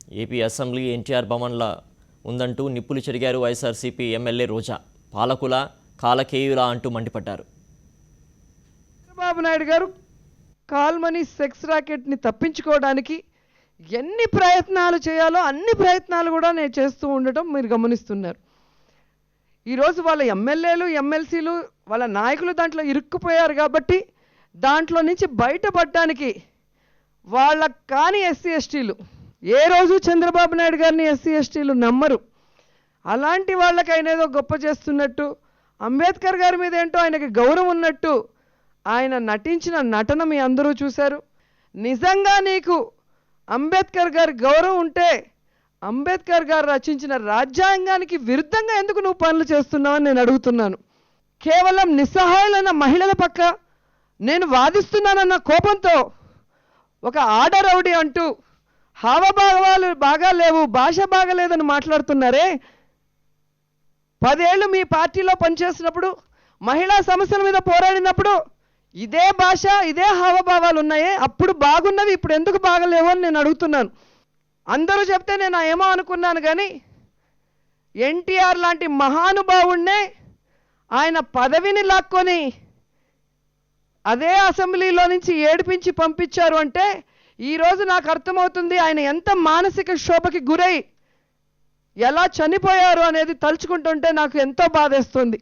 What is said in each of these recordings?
AP assembly NTR భవన్లో ఉందంటూ నిప్పులు చెరిగారు వైఎస్ఆర్సీపీ ఎమ్మెల్యే రోజా. పాలకుల కాలకేయులా అంటూ మండిపడ్డారు. చంద్రబాబు నాయుడు గారు కాల్మనీ సెక్స్ ర్యాకెట్ని తప్పించుకోవడానికి ఎన్ని ప్రయత్నాలు చేయాలో అన్ని ప్రయత్నాలు కూడా నేను చేస్తూ ఉండటం మీరు గమనిస్తున్నారు. ఈరోజు వాళ్ళ ఎమ్మెల్యేలు ఎమ్మెల్సీలు వాళ్ళ నాయకులు దాంట్లో ఇరుక్కుపోయారు కాబట్టి దాంట్లో నుంచి బయటపడడానికి వాళ్ళకు కానీ ఎస్సీ ఎస్టీలు ఏ రోజు చంద్రబాబు నాయుడు గారిని ఎస్సీ ఎస్టీలు నమ్మరు. అలాంటి వాళ్ళకి ఆయన ఏదో గొప్ప చేస్తున్నట్టు, అంబేద్కర్ గారి మీద ఏంటో ఆయనకి గౌరవం ఉన్నట్టు ఆయన నటించిన నటన మీ అందరూ చూశారు. నిజంగా నీకు అంబేద్కర్ గారి గౌరవం ఉంటే అంబేద్కర్ గారు రచించిన రాజ్యాంగానికి విరుద్ధంగా ఎందుకు నువ్వు పనులు చేస్తున్నావని నేను అడుగుతున్నాను. కేవలం నిస్సహాయులైన మహిళల పక్క నేను వాదిస్తున్నానన్న కోపంతో ఒక ఆడరౌడీ అంటూ హావభావాలు బాగా లేవు, భాష బాగాలేదని మాట్లాడుతున్నారే. 10 ఏళ్ళు మీ పార్టీలో పనిచేసినప్పుడు మహిళా సమస్యల మీద పోరాడినప్పుడు ఇదే భాష ఇదే హావభావాలు ఉన్నాయే, అప్పుడు బాగున్నవి ఇప్పుడు ఎందుకు బాగలేవు అని నేను అడుగుతున్నాను. అందరూ చెప్తే నేను ఏమో అనుకున్నాను, కానీ ఎన్టీఆర్ లాంటి మహానుభావుణ్ణే ఆయన పదవిని లాక్కొని అదే అసెంబ్లీలో నుంచి ఏడిపించి పంపించారు అంటే ఈరోజు నాకు అర్థమవుతుంది ఆయన ఎంత మానసిక క్షోభకి గురై ఎలా చనిపోయారు అనేది తలుచుకుంటుంటే నాకు ఎంతో బాధేస్తుంది.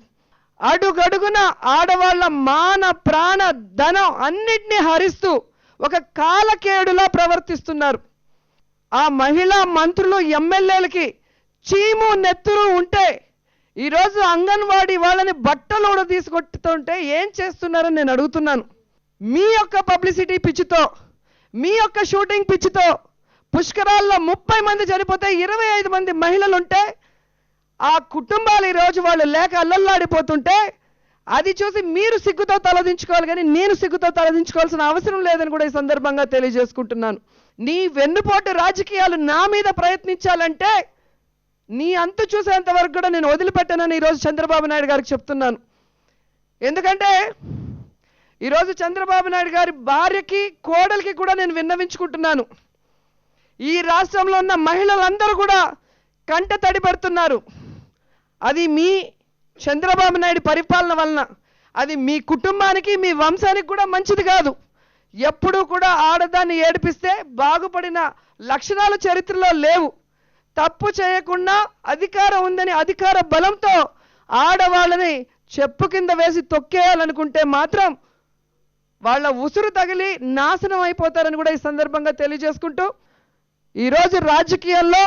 అడుగడుగున ఆడవాళ్ళ మాన ప్రాణ ధనం అన్నిటినీ హరిస్తూ ఒక కాలకేడులా ప్రవర్తిస్తున్నారు. ఆ మహిళా మంత్రులు ఎమ్మెల్యేలకి చీము నెత్తురు ఉంటే ఈరోజు అంగన్వాడీ వాళ్ళని బట్టలు కూడా తీసుకొట్టుతుంటే ఏం చేస్తున్నారని నేను అడుగుతున్నాను. మీ యొక్క పబ్లిసిటీ పిచ్చితో, మీ యొక్క షూటింగ్ పిచ్చితో పుష్కరాల్లో 30 మంది చనిపోతే 25 మంది మహిళలు ఉంటే ఆ కుటుంబాలు ఈరోజు వాళ్ళు లేక అల్లల్లాడిపోతుంటే అది చూసి మీరు సిగ్గుతో తలదించుకోవాలి, కానీ నేను సిగ్గుతో తలదించుకోవాల్సిన అవసరం లేదని కూడా ఈ సందర్భంగా తెలియజేసుకుంటున్నాను. నీ వెన్నుపోటు రాజకీయాలు నా మీద ప్రయత్నించాలంటే నీ అంతు చూసేంత వరకు కూడా నేను వదిలిపెట్టానని ఈరోజు చంద్రబాబు నాయుడు గారికి చెప్తున్నాను. ఎందుకంటే ఈరోజు చంద్రబాబు నాయుడు గారి భార్యకి కోడలికి కూడా నేను విన్నవించుకుంటున్నాను. ఈ రాష్ట్రంలో ఉన్న మహిళలందరూ కూడా కంట తడి పెడుతున్నారు. అది మీ చంద్రబాబు నాయుడు పరిపాలన వలన, అది మీ కుటుంబానికి మీ వంశానికి కూడా మంచిది కాదు. ఎప్పుడూ కూడా ఆడదాన్ని ఏడిపిస్తే బాగుపడిన లక్షణాలు చరిత్రలో లేవు. తప్పు చేయకుండా అధికారం ఉందని అధికార బలంతో ఆడవాళ్ళని చెప్పు కింద వేసి తొక్కేయాలనుకుంటే మాత్రం వాళ్ళ ఉసురు తగిలి నాశనం అయిపోతారని కూడా ఈ సందర్భంగా తెలియజేసుకుంటూ, ఈరోజు రాజకీయాల్లో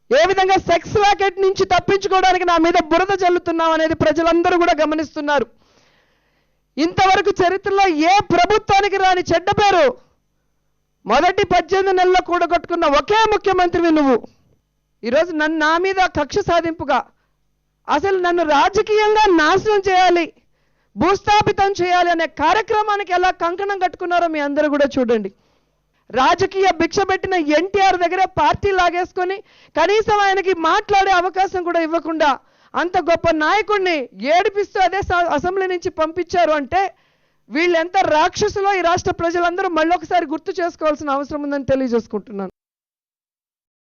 ఏ విధంగా సెక్స్ ర్యాకెట్ నుంచి తప్పించుకోవడానికి నా మీద బురద జల్లుతున్నాం అనేది ప్రజలందరూ కూడా గమనిస్తున్నారు. ఇంతవరకు చరిత్రలో ఏ ప్రభుత్వానికి రాని చెడ్డ పేరు మొదటి 18 నెలల్లో కూడగొట్టుకున్న ఒకే ముఖ్యమంత్రివి నువ్వు. ఈరోజు నా మీద కక్ష సాధింపుగా అసలు నన్ను రాజకీయంగా నాశనం చేయాలి, భూస్థాపితం చేయాలి అనే కార్యక్రమానికి ఎలా కంకణం కట్టుకున్నారో మీ అందరూ కూడా చూడండి. రాజకీయ భిక్ష పెట్టిన ఎన్టీఆర్ దగ్గర పార్టీ లాగేసుకొని కనీసం ఆయనకి మాట్లాడే అవకాశం కూడా ఇవ్వకుండా అంత గొప్ప నాయకుడిని ఏడిపిస్తూ అదే అసెంబ్లీ నుంచి పంపించారు అంటే వీళ్ళు ఎంత రాక్షసులో ఈ రాష్ట్ర ప్రజలందరూ మళ్ళొకసారి గుర్తు చేసుకోవాల్సిన అవసరం ఉందని తెలియజేసుకుంటున్నాను.